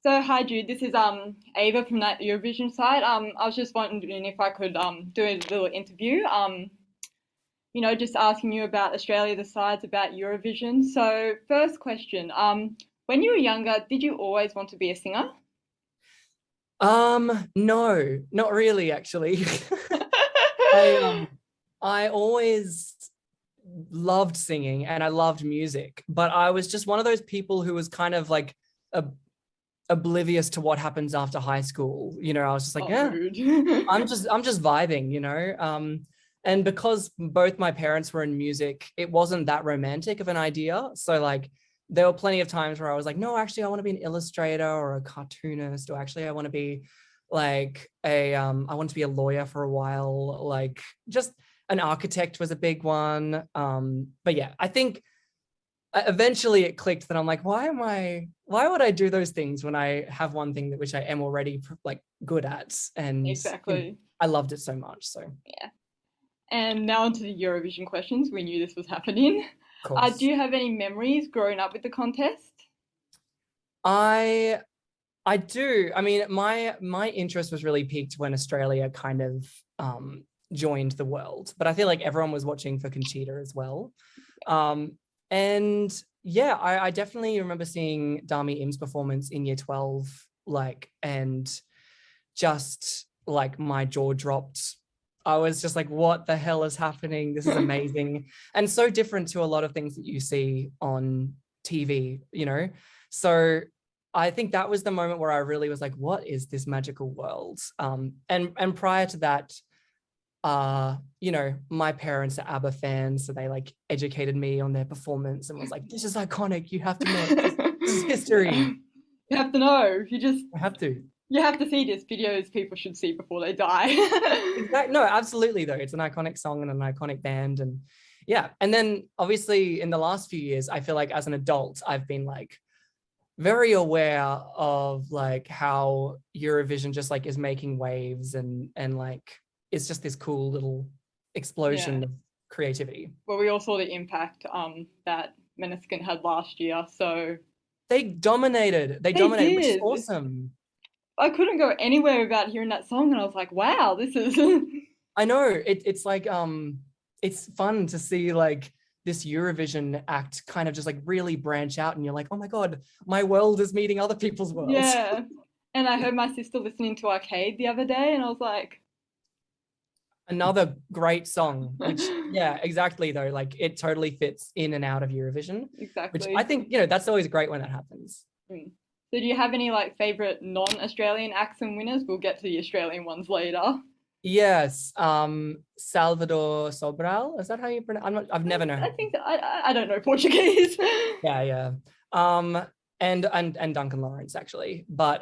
So hi Jude, this is Ava from that Eurovision site. I was just wondering if I could do a little interview. Just asking you about Australia, the sides about Eurovision. So first question, when you were younger, did you always want to be a singer? No, not really, actually. I I always loved singing and I loved music, but I was just one of those people who was kind of like ob oblivious to what happens after high school. I was just like, Oh, yeah, rude. I'm just vibing. And because both my parents were in music, it wasn't that romantic of an idea. So like there were plenty of times where I was like, no, actually I want to be an illustrator or a cartoonist, or actually I want to be like I want to be a lawyer for a while, like just an architect was a big one. But yeah, I think eventually it clicked that I'm like, why would I do those things when I have one thing that which I am already like good at? And Exactly. I loved it so much. So of Yeah. And now onto the Eurovision questions. We knew this was happening. Do course. you have any memories growing up with the contest? I I do. I mean, my interest was really peaked when Australia kind of joined the world, but I feel like everyone was watching for Conchita as well. Um, and yeah, I definitely remember seeing Dami Im's performance in Year 12, like, and just like my jaw dropped. I was just like, what the hell is happening? This is amazing. And so different to a lot of things that you see on TV. So I think that was the moment where I really was like, what is this magical world? And prior to that, my parents are ABBA fans, so they like educated me on their performance and was like, this is iconic. You have to know it. This is Yeah. history. You have to know. I have to. You have to see this. Videos people should see before they die. Exactly. No, absolutely though. It's an iconic song and an iconic band. And yeah. And then obviously in the last few years, I feel like as an adult, I've been like very aware of like how Eurovision just like is making waves and like it's just this cool little Yeah. explosion of creativity. Well, we all saw the impact that Meniskin had last year, so They dominated. They they dominated, which is did. awesome. I couldn't go anywhere without hearing that song, and I was like, "Wow, this is." I know it's like it's fun to see like this Eurovision act kind of just like really branch out and you're like, oh my God, my world is meeting other people's worlds. Yeah. And I heard my sister listening to Arcade the other day, and I was like, Another great song, which yeah, exactly though. Like it totally fits in and out of Eurovision, which I exactly. think, that's always great when that happens. Mm. So, do you have any like favorite non-Australian acts and winners? We'll get to the Australian ones later. Yes. Salvador Sobral. Is that how you pronounce? I've never known how I to. think that I don't know Portuguese. Yeah, yeah. Um, and Duncan Lawrence actually, but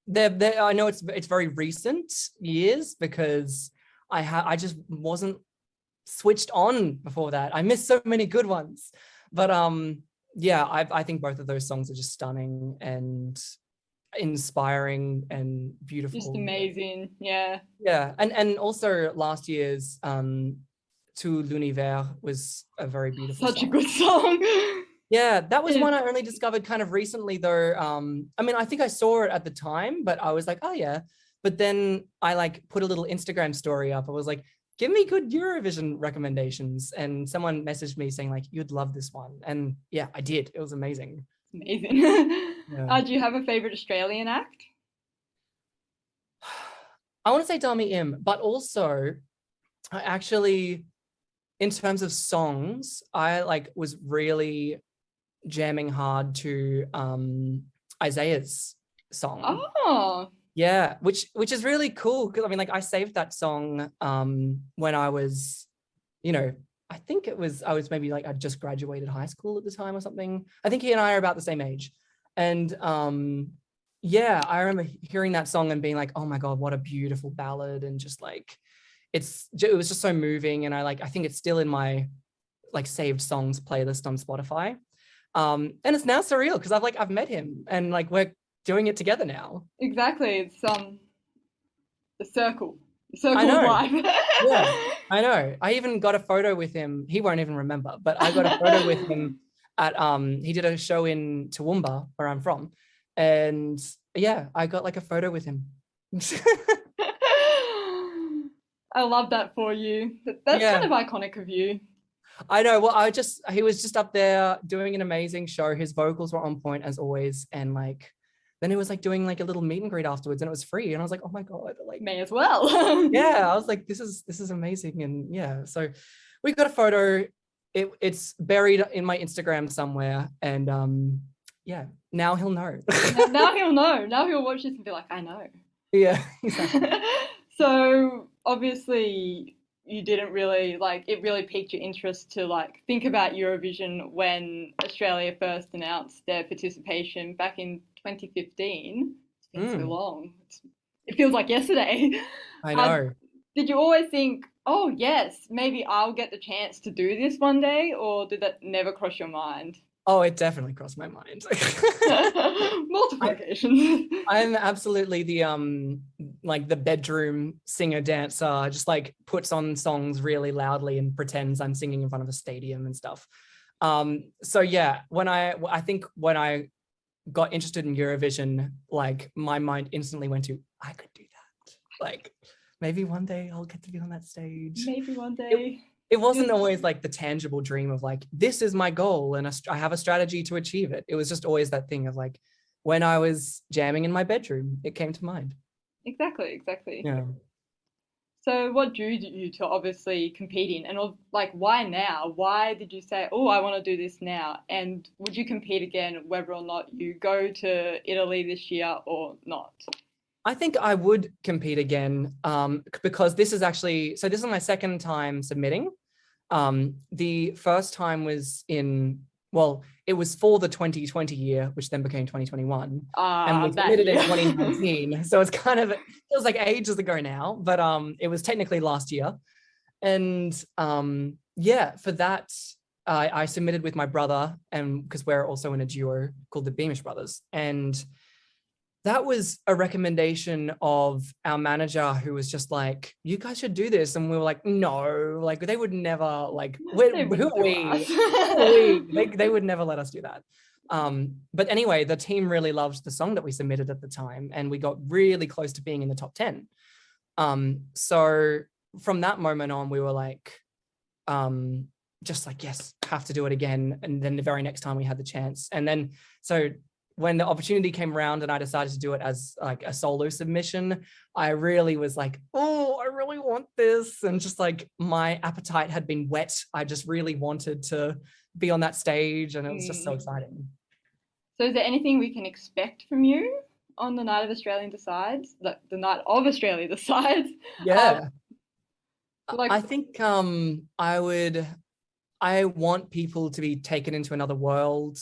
they're I know it's very recent years because I just wasn't switched on before that. I missed so many good ones, but yeah, I think both of those songs are just stunning and inspiring and Just beautiful. amazing. Yeah. Yeah, and also last year's To l'univers was a very beautiful Such a song. good song. Yeah, that was one It, I only discovered kind of recently though. I mean, I think I saw it at the time, but I was like, oh yeah. But then I like put a little Instagram story up. I was like, give me good Eurovision recommendations. And someone messaged me saying like, you'd love this one. And yeah, I did. It was amazing. amazing. Yeah. Do you have a favorite Australian act? I want to say Dami Im, but also I actually, in terms of songs, I like was really jamming hard to Isaiah's song. Oh, Yeah, which is really cool because I mean like I saved that song when I was, you know, I think I was maybe like I just graduated high school at the time or something. I think he and I are about the same age. And yeah, I remember hearing that song and being like, "Oh my God, what a beautiful ballad." And just like it was just so moving and I think it's still in my like saved songs playlist on Spotify. And it's now surreal because I've met him and like we're doing it together now. exactly. It's the circle, the I circle of know. life. Yeah, I know. I even got a photo with him. He won't even remember, but I got a photo with him at he did a show in Toowoomba where I'm from. And yeah, I got like a photo with him. I love that for you. That's Yeah. kind of iconic of you. I know. Well, he was just up there doing an amazing show. His vocals were on point as always. And like, then it was like doing like a little meet and greet afterwards and it was free. And I was like, oh my God, like, May as well. yeah, I was like, this is amazing. And yeah, so we got a photo. It's buried in my Instagram somewhere. And yeah, now he'll know. Now he'll know. Now he'll watch this and be like, I know. Yeah, exactly. So obviously you didn't really like it really piqued your interest to like think about Eurovision when Australia first announced their participation back in 2015. It's been so long. It feels like yesterday. I know. Did you always think, oh yes, maybe I'll get the chance to do this one day, or did that never cross your mind? Oh, it definitely crossed my mind. Multiple occasions. I'm absolutely the like the bedroom singer dancer, just like puts on songs really loudly and pretends I'm singing in front of a stadium and stuff. So yeah, I think when I got interested in Eurovision, like my mind instantly went to, I could do that. Like maybe one day I'll get to be on that stage. Maybe one day. It wasn't always like the tangible dream of like, this is my goal and I have a strategy to achieve it. It was just always that thing of like, when I was jamming in my bedroom, it came to mind. Exactly. Yeah. So what drew you to obviously competing, and like why now? Why did you say, oh, I want to do this now? And would you compete again whether or not you go to Italy this year or not? I think I would compete again because this is my second time submitting. The first time was it was for the 2020 year, which then became 2021. And we submitted in 2019. So it's kind of, it feels like ages ago now, but it was technically last year. And yeah, for that, I submitted with my brother, and because we're also in a duo called the Beamish Brothers. And that was a recommendation of our manager, who was just like, you guys should do this. And we were like, no, like they would never, like, who are we? They would never let us do that. But anyway, the team really loved the song that we submitted at the time, and we got really close to being in the top 10. So from that moment on, we were like, just like, yes, have to do it again. And then the very next time we had the chance. And then, so when the opportunity came around and I decided to do it as like a solo submission, I really was like, oh, I really want this. And just like my appetite had been whet. I just really wanted to be on that stage, and it was just so exciting. So is there anything we can expect from you on the night of Australian Decides? The night of Australia Decides? Yeah. I think I want people to be taken into another world.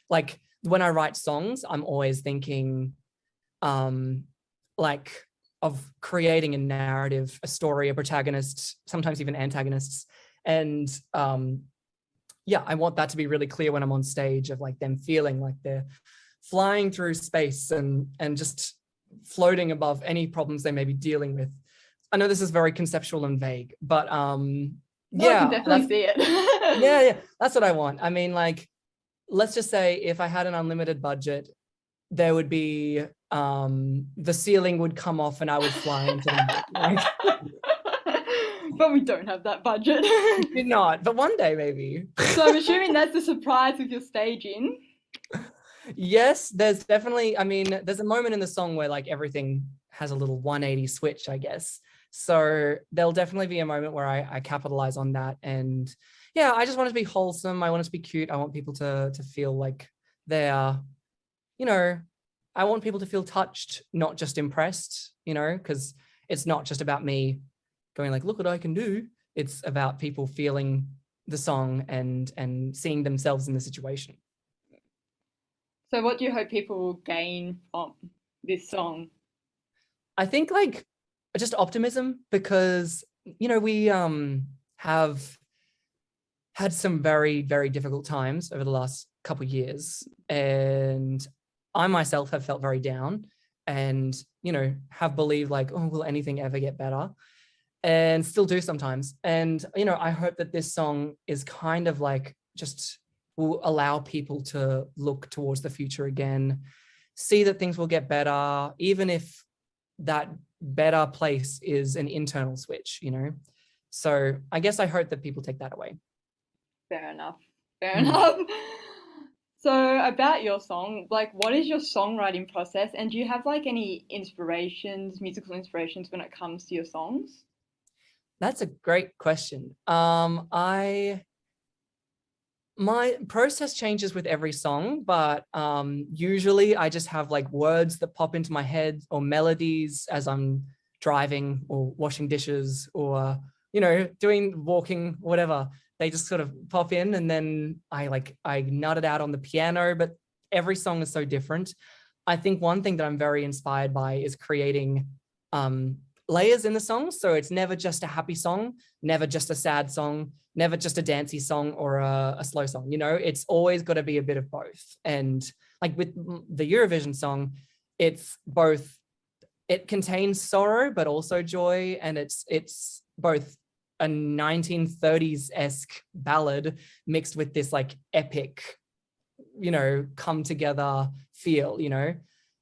Like when I write songs, I'm always thinking like of creating a narrative, a story, a protagonist, sometimes even antagonists. And yeah, I want that to be really clear when I'm on stage, of like them feeling like they're flying through space and just floating above any problems they may be dealing with. I know this is very conceptual and vague, but yeah, I can definitely see it. yeah, that's what I want. I mean, like, let's just say if I had an unlimited budget, there would be the ceiling would come off and I would fly into the moon. But we don't have that budget. We did not, but one day maybe. So I'm assuming that's the surprise with your staging. Yes, there's definitely, I mean, there's a moment in the song where like everything has a little 180 switch, I guess. So there'll definitely be a moment where I capitalize on that. And yeah, I just want it to be wholesome. I want it to be cute. I want people to feel like they're, you know, I want people to feel touched, not just impressed, you know, because it's not just about me going like, look what I can do. It's about people feeling the song and seeing themselves in the situation. So what do you hope people will gain from this song? I think like just optimism, because, you know, we have had some very, very difficult times over the last couple of years. And I myself have felt very down and, you know, have believed like, oh, will anything ever get better? And still do sometimes. And, you know, I hope that this song is kind of like just will allow people to look towards the future again, see that things will get better, even if that better place is an internal switch, you know? So I guess I hope that people take that away. Fair enough. Fair enough. So about your song, like what is your songwriting process, and do you have like any inspirations, musical inspirations when it comes to your songs? That's a great question. My process changes with every song, but usually I just have like words that pop into my head or melodies as I'm driving or washing dishes or, you know, walking, whatever. They just sort of pop in, and then I nut it out on the piano, but every song is so different. I think one thing that I'm very inspired by is creating layers in the song. So it's never just a happy song, never just a sad song, never just a dancey song or a slow song. You know, it's always got to be a bit of both. And like with the Eurovision song, it's both, it contains sorrow, but also joy. And it's both a 1930s-esque ballad mixed with this like epic, you know, come together feel, you know.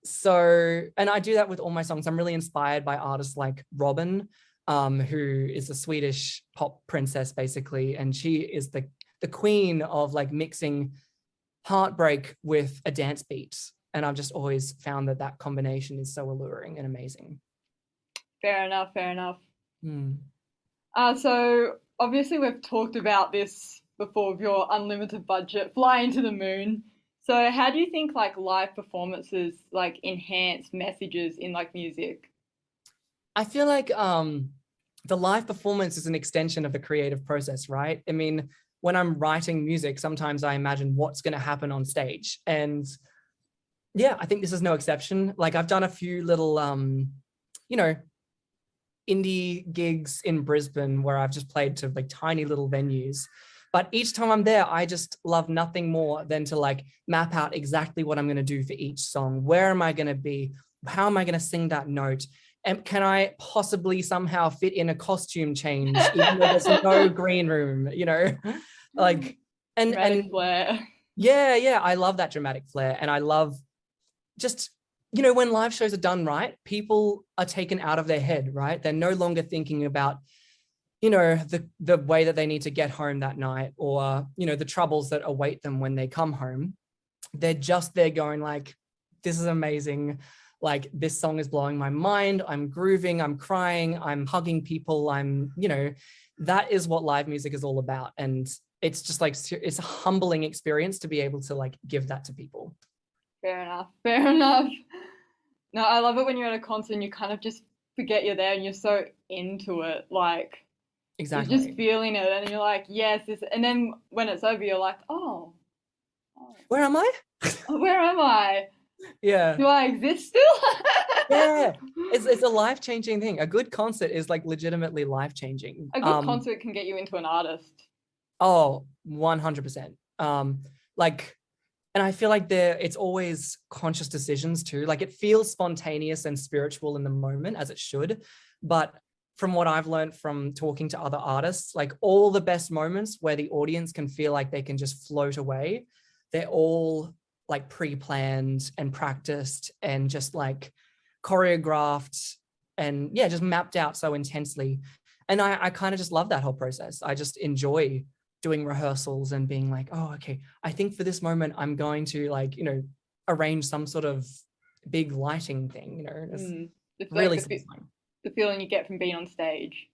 So, and I do that with all my songs. I'm really inspired by artists like Robin, who is a Swedish pop princess, basically. And she is the queen of like mixing heartbreak with a dance beat. And I've just always found that combination is so alluring and amazing. Fair enough, fair enough. Mm. So obviously we've talked about this before, of your unlimited budget, flying to the moon. So how do you think like live performances like enhance messages in like music? I feel like the live performance is an extension of the creative process, right? I mean, when I'm writing music, sometimes I imagine what's going to happen on stage. And yeah, I think this is no exception. Like I've done a few little, you know, indie gigs in Brisbane where I've just played to like tiny little venues. But each time I'm there, I just love nothing more than to like map out exactly what I'm going to do for each song. Where am I going to be? How am I going to sing that note? And can I possibly somehow fit in a costume change, even though there's no green room, you know? Like, Dramatic flair. Yeah, I love that dramatic flair. And I love just, you know, when live shows are done right, people are taken out of their head, right? They're no longer thinking about, you know, the way that they need to get home that night, or, you know, the troubles that await them when they come home. They're just there going like, this is amazing. Like this song is blowing my mind. I'm grooving, I'm crying, I'm hugging people. You know, that is what live music is all about. And it's just like, it's a humbling experience to be able to like give that to people. Fair enough. Fair enough. No, I love it when you're at a concert and you kind of just forget you're there and you're so into it. Like Exactly. you're just feeling it and you're like, yes, this, and then when it's over, you're like, oh, where am I? Where am I? Yeah. Do I exist still? Yeah. It's a life-changing thing. A good concert is like legitimately life-changing. A good concert can get you into an artist. Oh, 100%. Like, and I feel like it's always conscious decisions too. Like it feels spontaneous and spiritual in the moment, as it should. But from what I've learned from talking to other artists, like all the best moments where the audience can feel like they can just float away, they're all like pre-planned and practiced and just like choreographed and yeah, just mapped out so intensely. And I kind of just love that whole process. I just enjoy doing rehearsals and being like, oh, okay, I think for this moment, I'm going to like, you know, arrange some sort of big lighting thing, you know, it's really like the feeling you get from being on stage.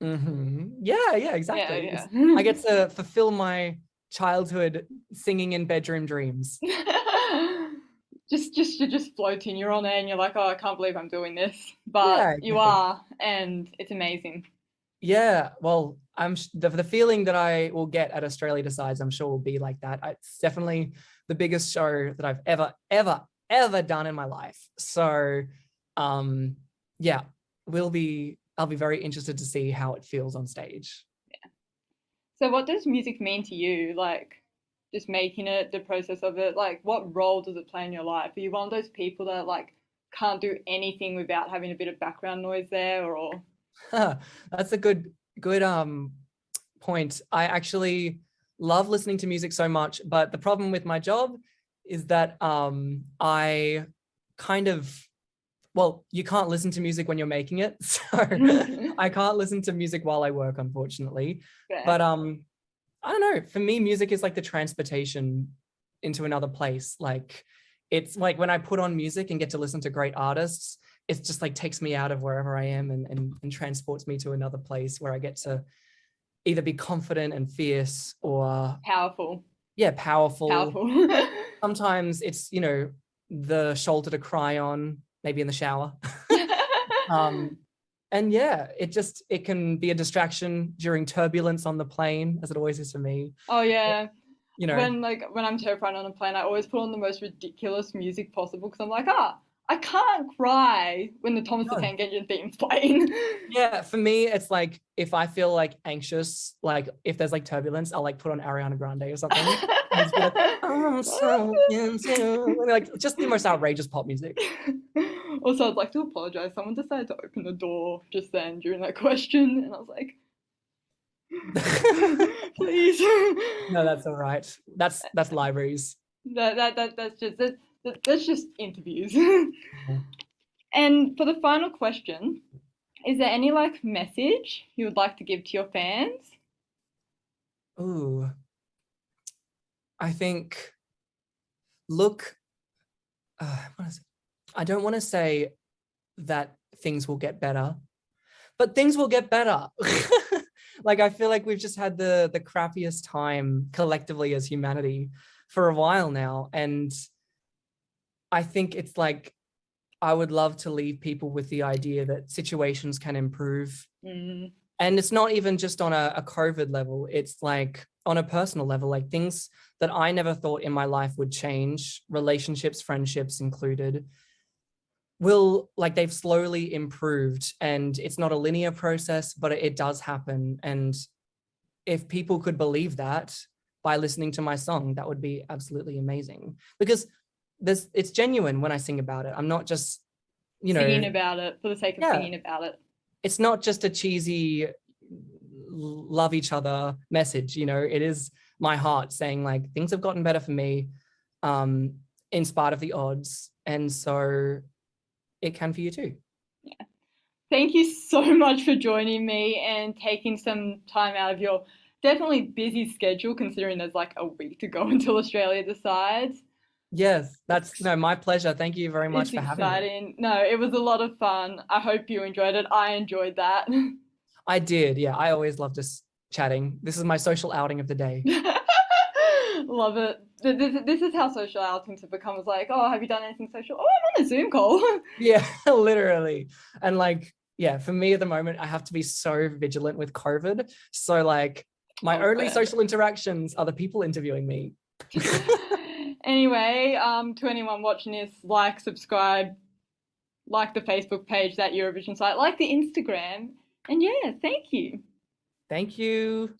Mm-hmm. Yeah, exactly. Yeah. I get to fulfill my childhood singing in bedroom dreams. You're just floating. You're on there and you're like, oh, I can't believe I'm doing this, but Yeah, you are, and it's amazing. Yeah, well, the feeling that I will get at Australia Decides, I'm sure will be like that. It's definitely the biggest show that I've ever done in my life. So, yeah, I'll be very interested to see how it feels on stage. Yeah. So what does music mean to you? Like just making it, the process of it, like what role does it play in your life? Are you one of those people that like can't do anything without having a bit of background noise there, or? That's a good point. I actually love listening to music so much, but the problem with my job is that I kind of, well, you can't listen to music when you're making it. So I can't listen to music while I work, unfortunately. Fair. But I don't know, for me, music is like the transportation into another place. Like, it's like when I put on music and get to listen to great artists, it just like takes me out of wherever I am and transports me to another place where I get to either be confident and fierce or Powerful. yeah, powerful. Powerful. Sometimes it's, you know, the shoulder to cry on, maybe in the shower. And yeah, it can be a distraction during turbulence on the plane, as it always is for me. Oh yeah. You know, when I'm terrified on a plane, I always put on the most ridiculous music possible because I'm like, I can't cry when the Thomas the Tank Engine theme's playing. Yeah, for me, it's like if I feel like anxious, like if there's like turbulence, I'll like put on Ariana Grande or something. And just be like, I'm so into, like just the most outrageous pop music. Also, I'd like to apologize. Someone decided to open the door just then during that question, and I was like, please. No, that's all right. That's libraries. That's just interviews. And for the final question, is there any like message you would like to give to your fans? Ooh, I think, look, I don't want to say that things will get better, but things will get better. Like, I feel like we've just had the crappiest time collectively as humanity for a while now. And I think it's like, I would love to leave people with the idea that situations can improve. Mm. And it's not even just on a COVID level. It's like on a personal level, like things that I never thought in my life would change, relationships, friendships included, will, like, they've slowly improved. And it's not a linear process, but it does happen. And if people could believe that by listening to my song, that would be absolutely amazing. Because it's genuine when I sing about it. I'm not just, you know, singing about it for the sake of singing about it. It's not just a cheesy love each other message, you know, it is my heart saying like things have gotten better for me in spite of the odds. And so it can for you too. Yeah. Thank you so much for joining me and taking some time out of your definitely busy schedule, considering there's like a week to go until Australia decides. Yes, that's my pleasure. Thank you very much for having me. No, it was a lot of fun. I hope you enjoyed it. I enjoyed that. I did. Yeah, I always love just chatting. This is my social outing of the day. Love it. This is how social outings have become. It's like, oh, have you done anything social? Oh, I'm on a Zoom call. Yeah, literally. And like, yeah, for me at the moment, I have to be so vigilant with COVID. So like my only social interactions are the people interviewing me. Anyway, to anyone watching this, like, subscribe, like the Facebook page, that Eurovision site, like the Instagram. And yeah, thank you. Thank you.